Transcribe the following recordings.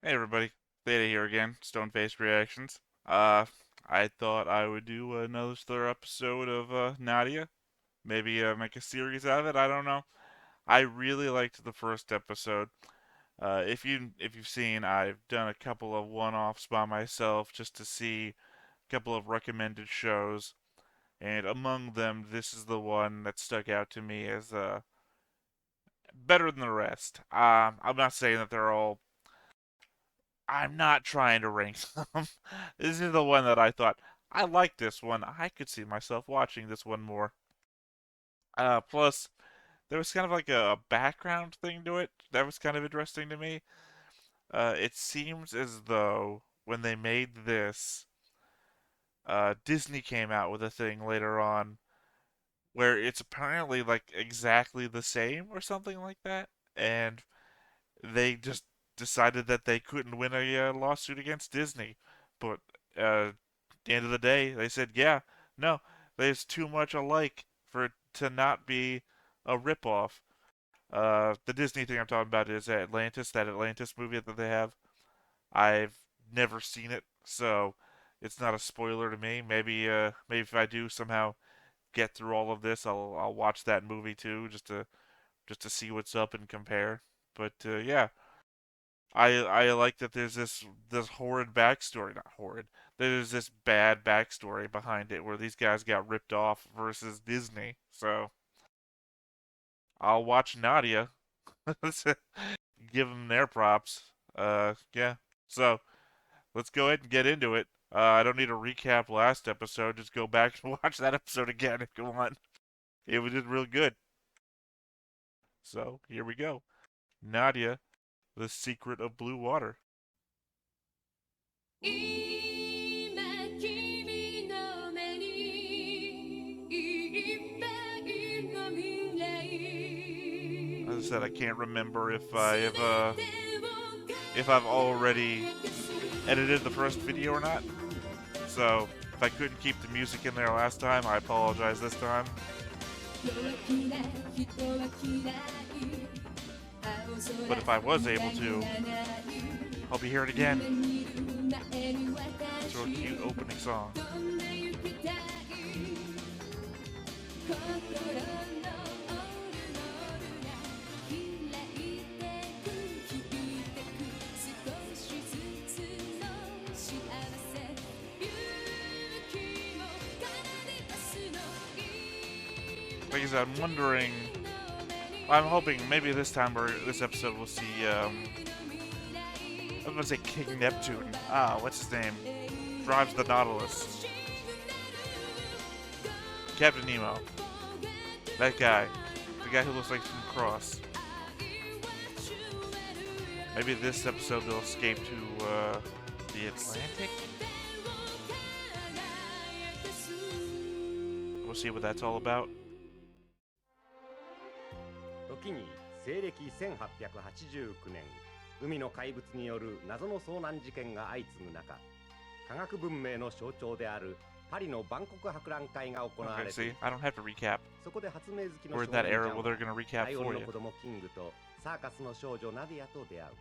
Hey everybody, Theta here again, Stone Face Reactions. Uh, I thought I would do another episode of Nadia. Maybe make a series out of it. I don't know. I really liked the first episode. If you've seen, I've done a couple of one-offs by myself just to see a couple of recommended shows, and among them, this is the one that stuck out to me as better than the rest. I'm not saying that they're all. I'm not trying to rank them. This is the one that I thought, I like this one. I could see myself watching this one more. Plus, there was kind of like a background thing to it that was kind of interesting to me. It seems as though when they made this, Disney came out with a thing later on where it's apparently like exactly the same or something like that, and they just decided that they couldn't win a lawsuit against Disney. But at the end of the day, they said, yeah, no, there's too much alike for it to not be a ripoff. The Disney thing I'm talking about is Atlantis, that Atlantis movie that they have. I've never seen it, so it's not a spoiler to me. Maybe if I do somehow get through all of this, I'll watch that movie too, just to see what's up and compare. But yeah, I like that there's this horrid backstory, not horrid. There's this bad backstory behind it where these guys got ripped off versus Disney. So I'll watch Nadia. Give them their props. Yeah. So let's go ahead and get into it. I don't need to recap last episode. Just go back and watch that episode again if you want. It was just real good. So here we go. Nadia, the secret of blue water. As I said, I can't remember if I've already edited the first video or not. So if I couldn't keep the music in there last time, I apologize this time. But if I was able to, I'll be hearing it again. It's a real cute opening song. Like I said, I'm hoping maybe this time or this episode we'll see, I was gonna say King Neptune. What's his name? Drives the Nautilus. Captain Nemo. That guy. The guy who looks like from Cross. Maybe this episode they'll escape to, the Atlantic? We'll see what that's all about. 時に西暦1889年、海の怪物による謎の遭難事件が相次ぐ中、科学文明の象徴であるパリの万国博覧会が行われている。そこで発明好きの少年ちゃんはライオンの子供キングとサーカスの少女ナディアと出会う。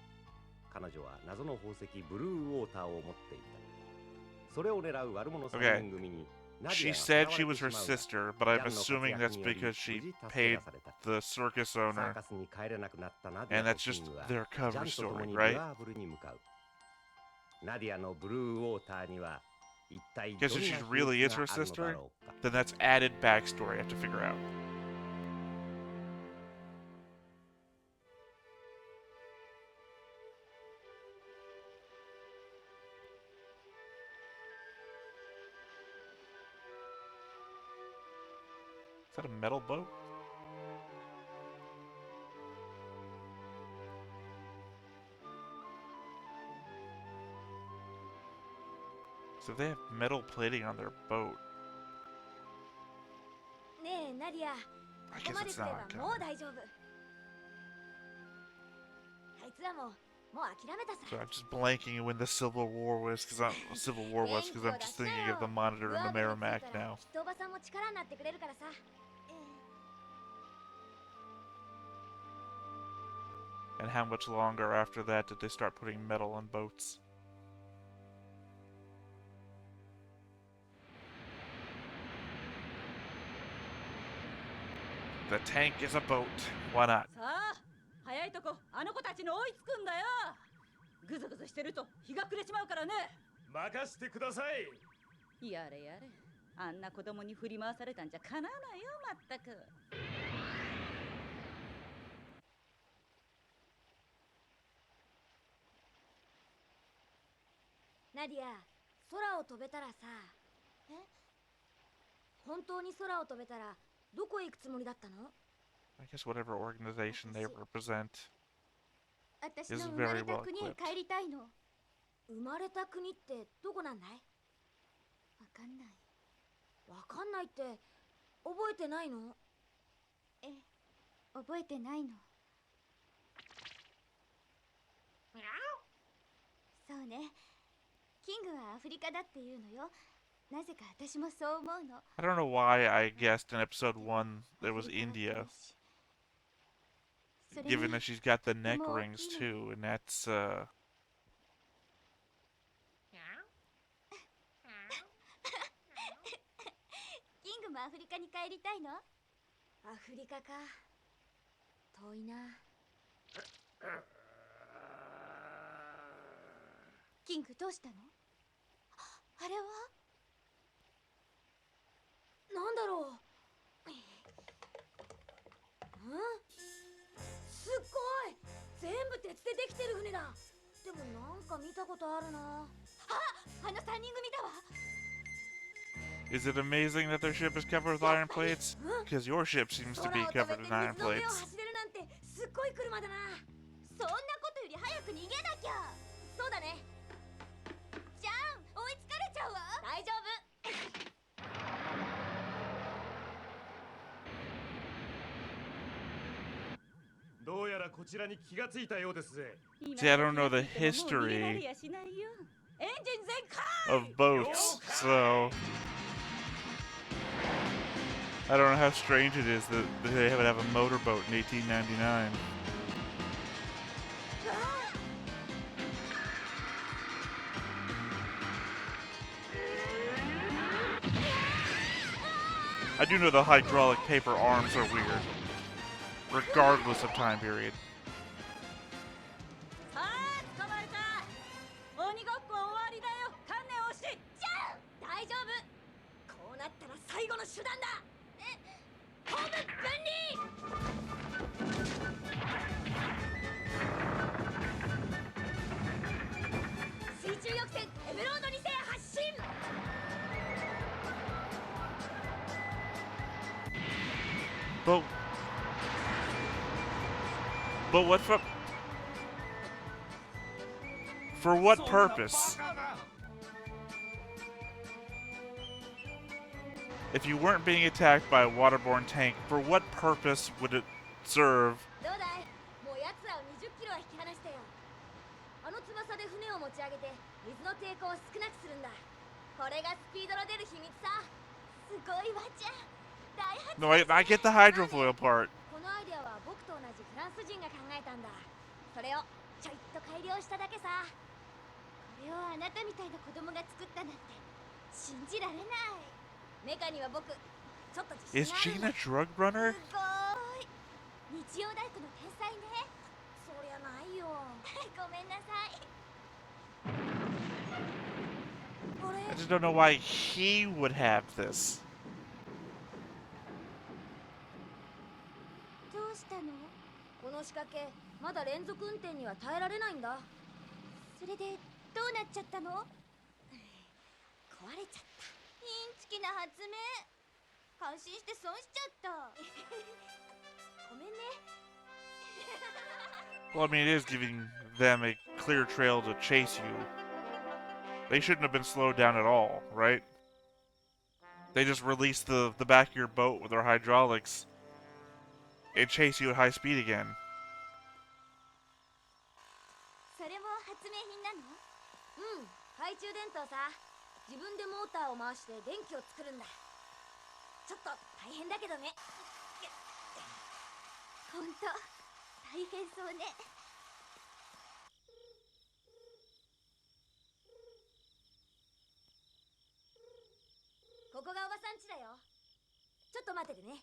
彼女は謎の宝石ブルーウォーターを持っていた。それを狙う悪者3人組に She said she was her sister, but I'm assuming that's because she paid the circus owner, and that's just their cover story, right? Guess if she really is her sister, then that's added backstory I have to figure out. Is that a metal boat? So they have metal plating on their boat. I guess it's not uncommon. So I'm just blanking when the Civil War was, because I'm just thinking of the Monitor and the Merrimack now. And how much longer after that did they start putting metal on boats? The tank is a boat. Why not? さあ、早いとこあの子たちに追いつくんだよ。ぐずぐずしてると日が暮れちまうからね。任せてください。やれやれ。あんな子供に振り回されたんじゃかなわないよ、まったく。ナディア、空を飛べたらさ。え？本当に空を飛べたらどこへ行くつもりだったの？ I guess whatever organization they represent 私 is の生ま very れた well 国へ equipped. 帰りたいの。生まれた国ってどこなんだい？わかんない。わかんないって覚えてないの？え、覚えてないの。そうね。キングはアフリカだっていうのよ。なぜか私もそう思うの。 I don't know why I guessed in episode 1 it was India, それに given that she's got the neck でも rings いいの。 too, and that's, キングもアフリカに帰りたいの？アフリカか。遠いな。キングどうしたの？あれはなんだろう。すっごい、全部鉄でできてる船だ。でもなんか見たことあるな。あの3人組だわ。 is it amazing that their ship is covered with iron plates? Because your ship seems to be 空を飛べ covered て in iron 水の上を plates. 走れるなんてすっごい車だな。そんなことより早く逃げなきゃ。そうだね。じゃん、追いつかれちゃうわ。大丈夫。どうやらこちらに気がついたようですぜ。 See, I don't know the history エンジン全開。 of boats, so I don't know how strange it is that they would have a motorboat in 1899. I do know the hydraulic paper arms are weird, regardless of time period. さあ、捕まえた。鬼ごっこ終わりだよ。観念をし。じゃん、大丈夫。こうなったら最後の手段だ。ホーム分離。水中翼戦エメロード2世発進。 But what for what purpose? If you weren't being attacked by a waterborne tank, for what purpose would it serve? どうだい？もう奴らを20キロは引き離したよ。あの翼で船を持ち上げて水の抵抗を少なくするんだ。これがスピードの出る秘密さ。すごいわちゃ。大発 No, I get the hydrofoil part. このアイデアは僕と同じフランス人が考えたんだ。それをちょいっと改良しただけさ。これをあなたみたいな子供が作ったなんて信じられない。メカには僕ちょっと自 Is 信があるん Gina だ。 a drug runner? すごーい。日曜大工の天才ね。そりゃないよ。ごめんなさい。あれ I just don't know why he would have this. どうしたの？この仕掛けまだ連続運転には耐えられないんだ。それでどうなっちゃったの？壊れちゃった。インチキな発明。感心して損しちゃった。ごめんね。 Well, I mean, it is giving them a clear trail to chase you. They shouldn't have been slowed down at all, right? They just release the back of your boat with their hydraulics and chase you at high speed again. それも発明品なの？うん、懐中電灯さ。自分でモーターを回して電気を作るんだ。ちょっと大変だけどね。ほんと大変そうね。こがおばさん家だよ。ちょっと待っててね。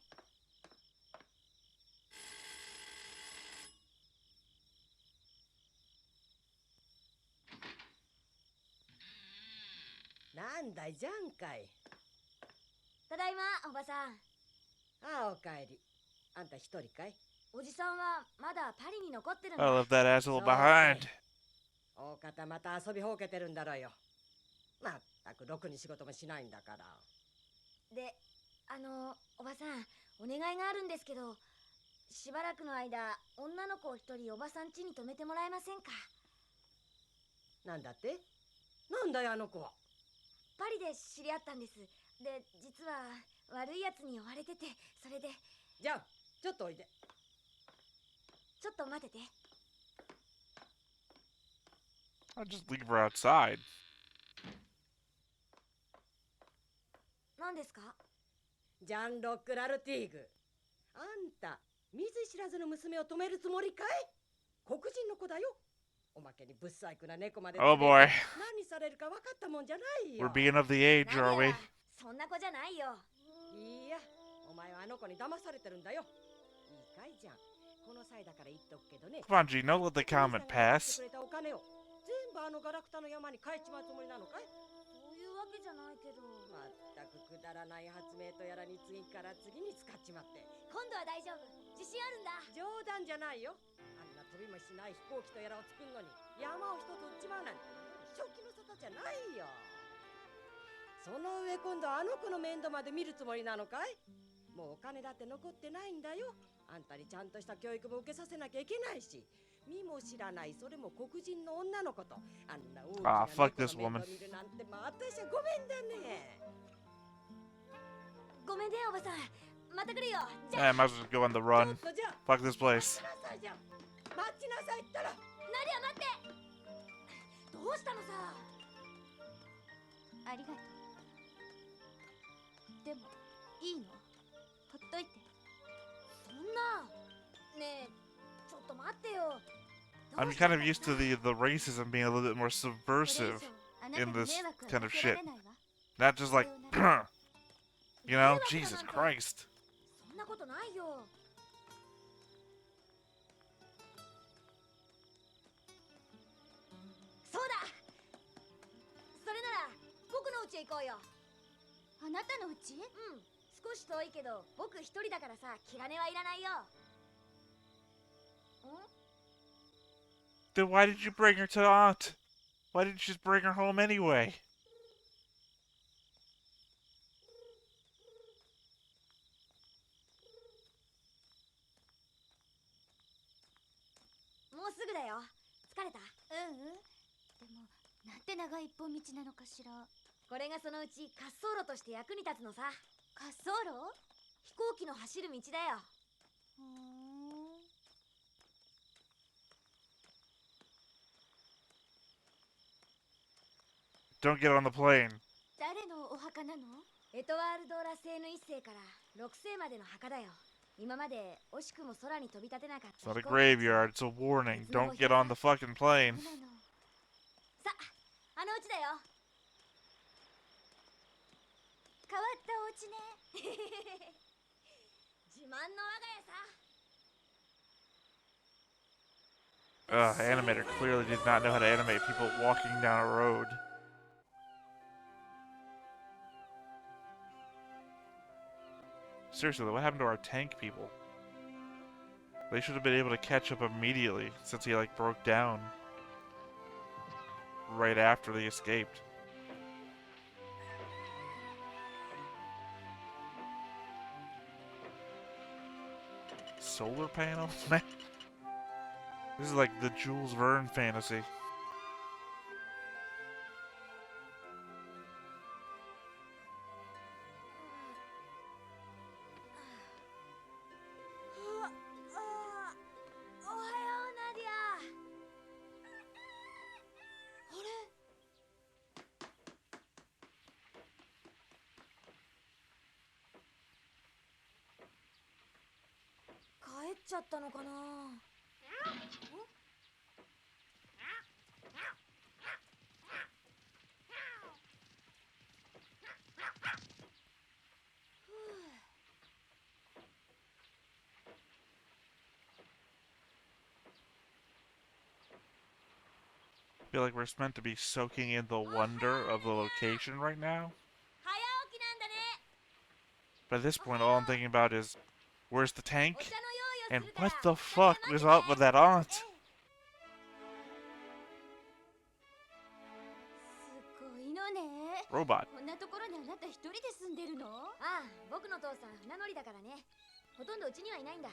なんだいじゃんかい。ただいまおばさん。ああ、おかえり。あんた一人かい？おじさんはまだパリに残ってるん I だ。 left that asshole そうかい。 behind. 大方また遊びほうけてるんだろうよ。まったくろくに仕事もしないんだから。で、おばさん、お願いがあるんですけど、しばらくの間女の子を一人おばさん家に泊めてもらえませんか？なんだって？なんだよあの子は。パリで知り合ったんです。で、実は悪いやつに追われてて、それで。じゃあちょっとおいで。ちょっと待ってて。 I'll just leave her outside. 何ですか？ジャン・ロック・ラルティーグ。あんた見ず知らずの娘を止めるつもりかい？黒人の子だよ。おまけにぶっ細工な猫まで。 Oh boy. 何されるか分かったもんじゃないよ。 We're being of the age, ナ are ディ we? アはそんな子じゃないよ。いいや、お前はあの子に騙されてるんだよ。いいかいじゃん。この際だから言っとくけどね。 Come on, G, don't let the comment お兄 pass. さんが出してくれたお金を全部あのガラクタの山に帰っちまうつもりなのかい？そういうわけじゃないけど。まったくくだらない発明とやらに次から次に使っちまって。今度は大丈夫。自信あるんだ。冗談じゃないよ。あんな飛びもしない飛行機とやらを作るのに山を一つ売っちまうなんて正気の沙汰じゃないよ。その上今度あの子の面倒まで見るつもりなのかい？もうお金だって残ってないんだよ。あんたにちゃんとした教育も受けさせなきゃいけないし、見も知らないそれも黒人の女の子とあんな大きな fuck 猫 this の面 woman. 倒見るなんて、まあ私はごめんだね。ごめんねおばさん。また来るよ。じ Yeah, ゃ I あ。 might as well go on the ちょ run. っとじゃあ Fuck this 待 place. ちなさいじゃん。待ちなさいったら。ナディア待って。どうしたのさ。ありがとう。でもいいの？ほっといて。そんな。ねえ、ちょっと待ってよ。 I'm kind of used to the racism being a little bit more これ以 subversive 上あなた in に this 迷惑は kind か of けら shit. れないわ。 Not just like, you know, Jesus Christ. そんなことないよ。そうだ。それなら僕の家へ行こうよ。あなたのうち？うん、少し遠いけど僕一人だからさ、気兼ねはいらないよ。ん？ Then why did you bring her to Aunt? Why didn't you just bring her home anyway? もうすぐだよ。疲れた？うんうん。でもなんて長い一本道なのかしら。これがそのうち滑走路として役に立つのさ。滑走路？飛行機の走る道だよ。ふーん。 Don't get on the plane. 誰のお墓なの？エトワールド・ラセーヌ一世から6世までの墓だよ。今まで惜しくも空に飛び立てなかっ It's た not a 飛行機たち graveyard, it's a warning. Don't get on the fucking plane. そうなの。さあ、あのうちだよ。変わったお家ね。自慢の我が家さ。 Animator clearly did not know how to animate people walking down a road. Seriously, what happened to our tank people? They should have been able to catch up immediately, since he, like, broke down right after they escaped. Solar panels? Man, this is like the Jules Verne fantasy. Oh, 帰っちゃったのかな。feel like we're meant to be soaking in the wonder of the location right now. 早起きなんだね。 But at this point, all I'm thinking about is, where's the お茶 tank? の用意をす And るから what the 下で fuck 待って was て。 up with that aunt? すごいのね。 Robot. こんなところにあなた一人で住んでるの？ああ、僕の父さん船乗りだからね。ほとんどうちにはいないんだ。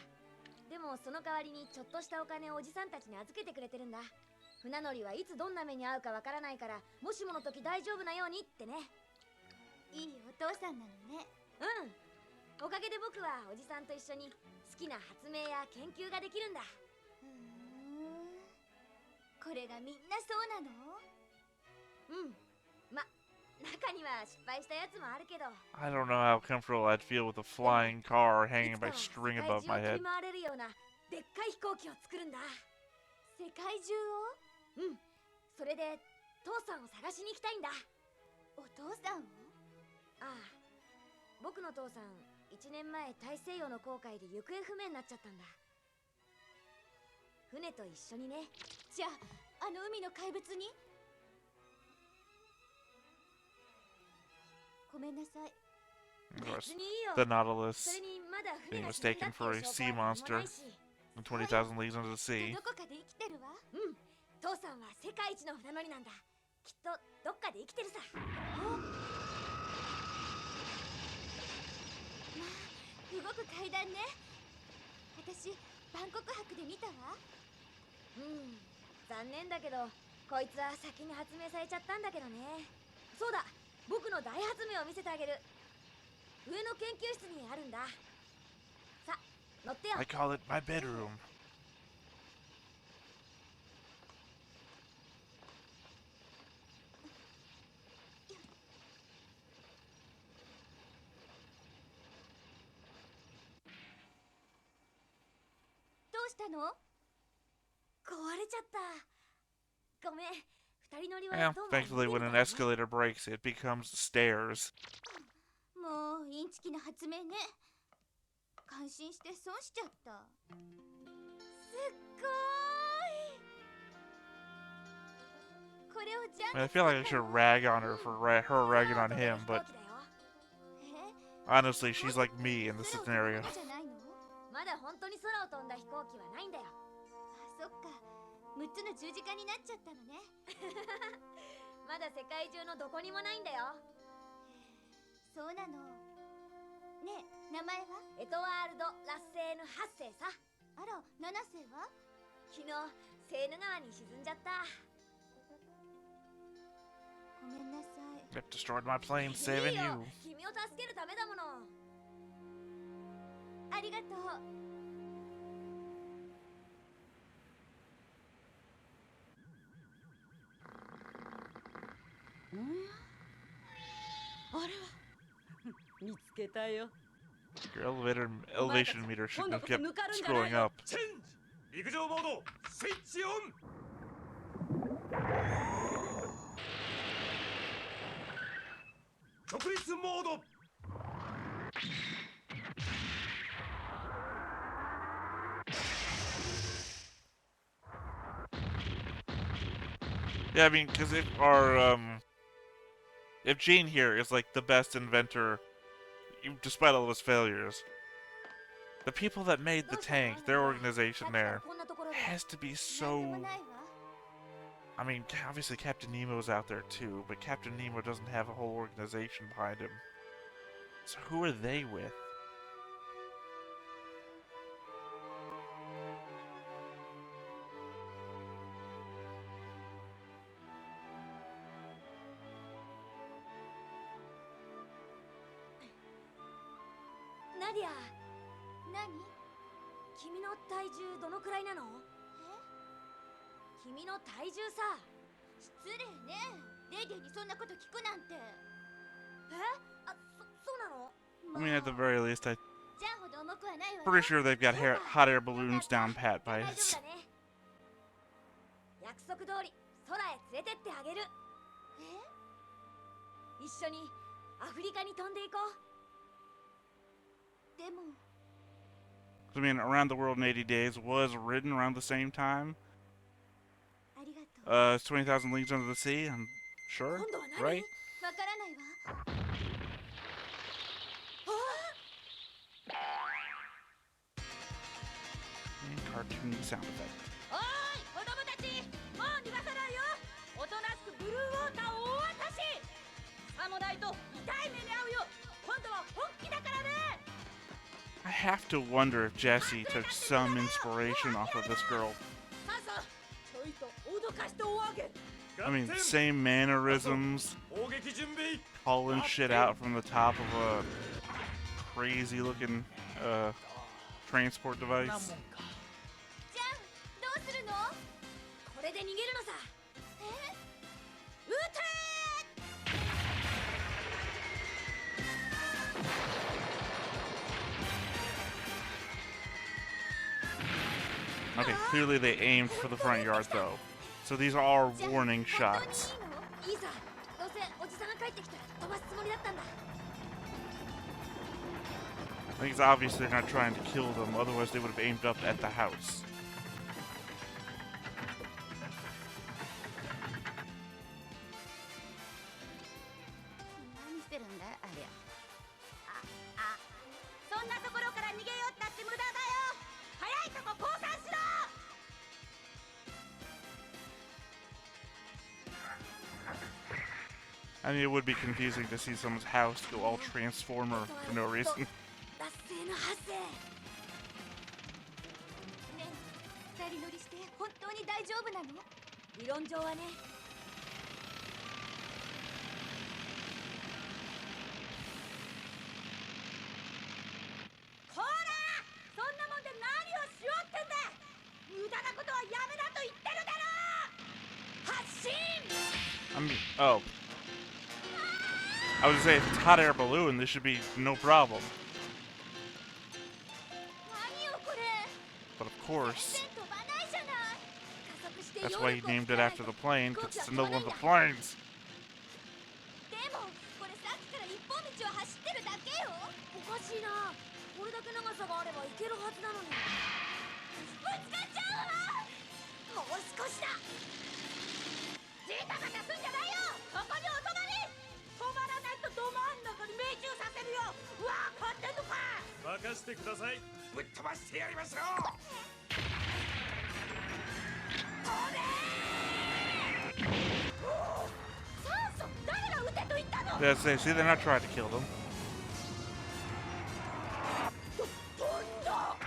でもその代わりにちょっとしたお金をおじさんたちに預けてくれてるんだ。船乗りはいつどんな目に遭うかわからないから、もしもの時大丈夫なようにってね。いいお父さんなのね。うん。おかげで僕はおじさんと一緒に好きな発明や研究ができるんだ。これがみんなそうなの？うん。ま、中には失敗したやつもあるけど。 I don't know how comfortable I'd feel with a flying car い hanging つか by は string 世界 above 中を my 飛 head. び回れるようなでっかい飛行機を作るんだ。世界中を？うん。それで父さんを探しに行きたいんだ。お父さんを？ああ、僕の父さん1年前大西洋の航海で行方不明になっちゃったんだ。船と一緒にね。じゃあ、あの海の怪物に？ごめんなさい。 Of course, 別にいいよ。 the そ Nautilus れにまだ船 being が沈んだ mistaken って for い a う証 sea 拠は何も monster ないし。 in 20,000 Leagues Under the きっ Sea. とどこかで生きてるわ。うん。父さんは世界一の船乗りなんだ。きっとどっかで生きてるさ。動く階段ね。私、バンコク博で見たわ。うん。残念だけど、こいつは先に発明されちゃったんだけどね。そうだ、僕の大発明を見せてあげる。上の研究室にあるんだ。さ、乗ってよ。 I call it my bedroom. どうしたの？壊れちゃった。ごめん。二人乗りは Yeah, どうも thankfully, でき when る an からね。 escalator breaks, it becomes stairs. もうインチキな発明ね。感心して損しちゃった。すっごーい。これをジャ I mean, ン I プ feel like I した should の？ rag on her for her ragging on 空を飛べる him, 飛 but 行機だよ。え？ honestly, she's like me in this 空を飛ぶ scenario. ことじゃないの？まだ本当に空を飛んだ飛行機はないんだよ。あ、そっか。6つの十字架になっちゃったのね。まだ世界中のどこにもないんだよ。そうなの。ねえ、名前は？エトワールド・ラッセーヌ8世さ。あら、7世は？昨日セーヌ川に沈んじゃった。ごめんなさい。 Yep, destroyed my plane, いい saving よ。 you. 君を助けるためだもの。ありがとう。あれは見つけたよ。 Your elevation meter shouldn't have kept 今度こそ抜かるんじゃない scrolling の？ up. チェンジ陸上モードスイッチオン。直立モード。 Yeah, I mean, because if Gene here is like the best inventor, despite all of his failures, the people that made the tank, their organization there, こんなところで。 has to be なんで so. もないわ。 I mean, obviously Captain Nemo's out there too, but Captain Nemo doesn't have a whole organization behind him. So who are they with? Nadia、何？君の体重どのくらいなの？君の体重さ。失礼ね。レイディにそんなこと聞くなんて。あ、そうなの？ I mean, at the very least, I'm じゃあほど重くはないわね。 pretty sure they've got hot air balloons down pat 大 by 丈 us. 夫だね。約束通り空へ連れてってあげる。一緒にアフリカに飛んでいこう。でも I mean, Around the World in 80 Days was written around the same time. ありがと It's 20,000 Leagues Under the Sea, I'm sure, 今度は何？ right? わからないわ。And cartoony sound effect. おーい子供たち、もう逃がさないよ。おとなしくブルーウォーターをお渡し。さもないと痛い目に遭うよ。今度は本気だからね。 I have to wonder if Jesse took some inspiration off of this girl. さあさあ、ちょいと脅かしておあげ。 I mean, same mannerisms, 砲撃準備 calling shit out from the top of a crazy looking transport device. じゃあどうするの？これで逃げるのさ。撃てー！ Okay, clearly they aimed for the front yard though. So these are じゃあ warning 本当 shots. にいいの？いいさ。どうせおじさんが帰ってきたら飛ばすつもりだったんだ。 I think it's obvious they're not trying to kill them, otherwise they would have aimed up at the house. 何してるんだいありゃ。そんなところから逃げようったって無駄だよ。早いとこ降参しろ。 I mean, it would be confusing to see someone's house go all Transformer for no reason. 脱線の発生。ねえ、二人乗りして本当に大丈夫なの？理論上はね。こら、そんなもんで何をしようってんだ。無駄なことはやめなと言ってるだろ。発進。 I mean, oh. I was gonna say, if it's hot air balloon, this should be no problem. 何よこれ。 But of course, 全然飛ばないじゃない。加速して that's 揚 why he 力を named 使 it わない after と the plane, 飛 because 行 it's 機 the は飛 middle ば of ないん the だ。 plains. でもこれさっきから一本道を走ってるだけよ。おかしいな。これだけ長さがあれば行けるはずなのに。ぶつかっちゃうわ。もう少しだ。ジタバタすんじゃないよ。そこにお止まり。止まらないとど真ん中に命中させるよ。わかってんのか。任してくださいぶっ飛ばしてやりましょう酸素誰が撃てと言ったの。 Yeah, see, they're not trying to kill them. 飛んだ。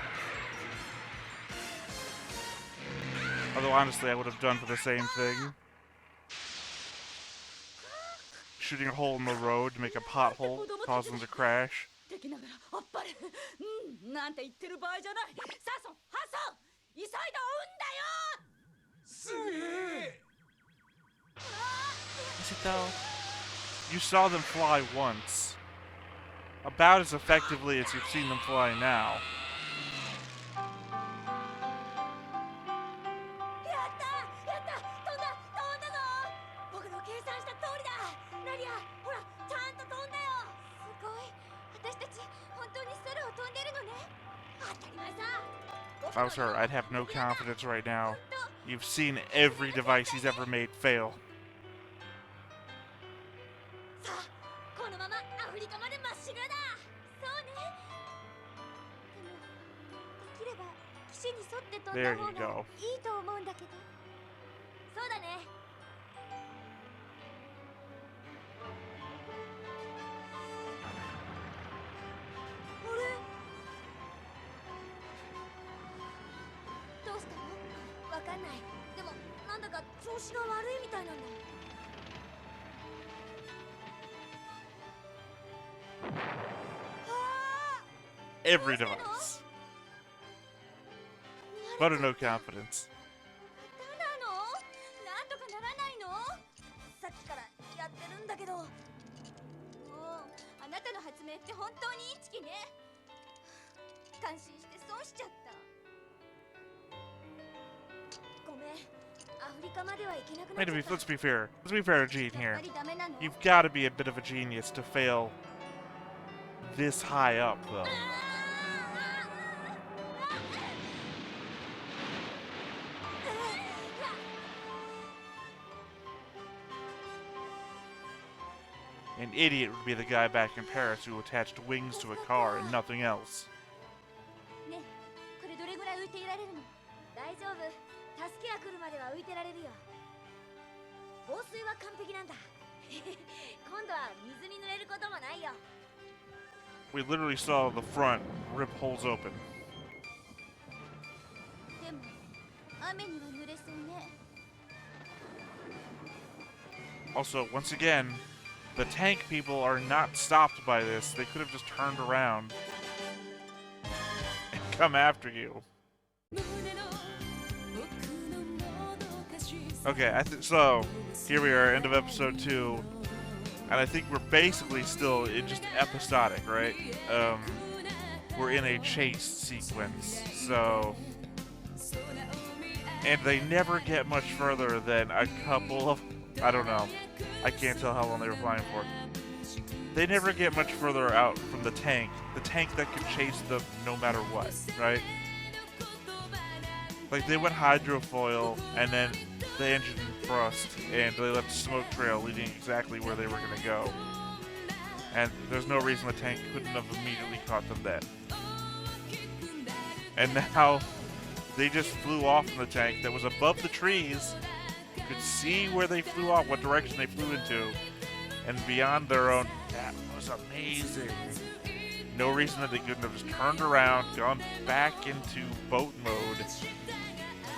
Although, honestly, I would have done for the same thing. Shooting a hole in the road to make a pothole, cause them to crash. 敵ながらあっぱれ。なんて言ってる場合じゃない。サソン、ハソン、急いで追うんだよ。すげえ Is it though? You saw them fly once. About as effectively as you've seen them fly now. やったやった飛んだぞ。僕の計算した通りだ。ナディアほらちゃんと飛んだよ。すごい。私たち本当に空を飛んでるのね。当たり前さ。 If I was her, I'd have no confidence right now. You've seen every device he's ever made fail. さあこのままアフリカまでまっしぐらだ。そうね。でもできれば岸に沿って飛ん There だ方 you が go. いいと思うんだけど。そうだね。あれどうしたの？わかんない。でもなんだか調子が悪いみたいなんだ。 Every device. But no confidence. なの？なんとかならないの？さっきからやってるんだけど。もうあなたの発明って本当にインチキね。感心して損しちゃった。ごめん。アフリカまでは行けなくなっ Wait ち a ゃっ minute, た。 let's be fair. Let's be fair to Gene やっ here. ぱりダメなの？ You've got to be a bit of a genius to fail this high up, though. An idiot would be the guy back in Paris who attached wings to a car and nothing else. ね、これどれぐらい浮いていられるの？大丈夫。助けが来るまでは浮いてられるよ。防水は完璧なんだ。今度は水に濡れることもないよ。We literally saw the front rip holes open. でも雨には濡れそうね。 Also, once again, the tank people are not stopped by this. They could have just turned around and come after you. Okay, so here we are, end of episode 2, and I think we're basically still in just episodic, right? We're in a chase sequence, so... And they never get much further than a couple of... I don't know. I can't tell how long they were flying for. They never get much further out from the tank that can chase them no matter what, right? Like, they went hydrofoil, and then the engine thrust, and they left a smoke trail leading exactly where they were going to go. And there's no reason the tank couldn't have immediately caught them then. And now, they just flew off from the tank that was above the trees, could see where they flew off, what direction they flew into, and beyond their own. That was amazing. No reason that they couldn't have just turned around, gone back into boat mode,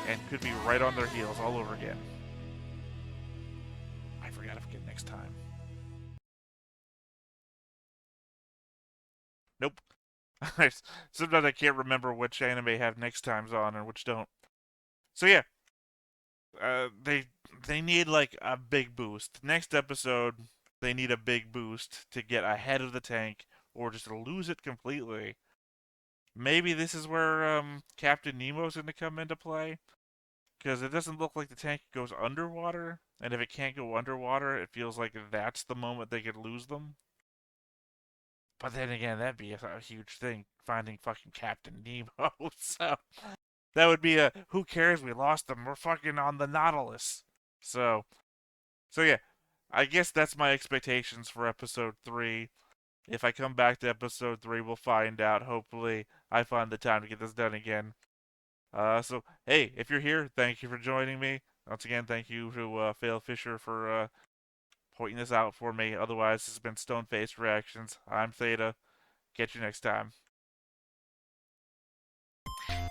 and could be right on their heels all over again. I forgot to forget next time. Nope. Sometimes I can't remember which anime have next times on and which don't. So yeah, they need like a big boost. Next episode, they need a big boost to get ahead of the tank or just lose it completely. Maybe this is where Captain Nemo's going to come into play, because it doesn't look like the tank goes underwater, and if it can't go underwater, it feels like that's the moment they could lose them. But then again, that'd be a huge thing, finding fucking Captain Nemo. So that would be a, who cares, we lost them, we're fucking on the Nautilus. So yeah, I guess that's my expectations for episode 3. If I come back to episode 3, we'll find out. Hopefully, I find the time to get this done again. So, hey, if you're here, thank you for joining me. Once again, thank you to Fail Fisher for pointing this out for me. Otherwise, this has been Stone Face Reactions. I'm Theta. Catch you next time.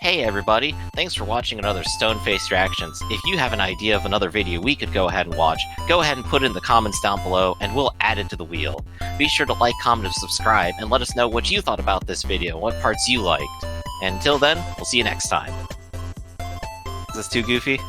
Hey everybody, thanks for watching another Stone-Faced Reactions. If you have an idea of another video we could go ahead and watch, go ahead and put it in the comments down below and we'll add it to the wheel. Be sure to like, comment, and subscribe, and let us know what you thought about this video, what parts you liked. And until then, we'll see you next time. Is this too goofy?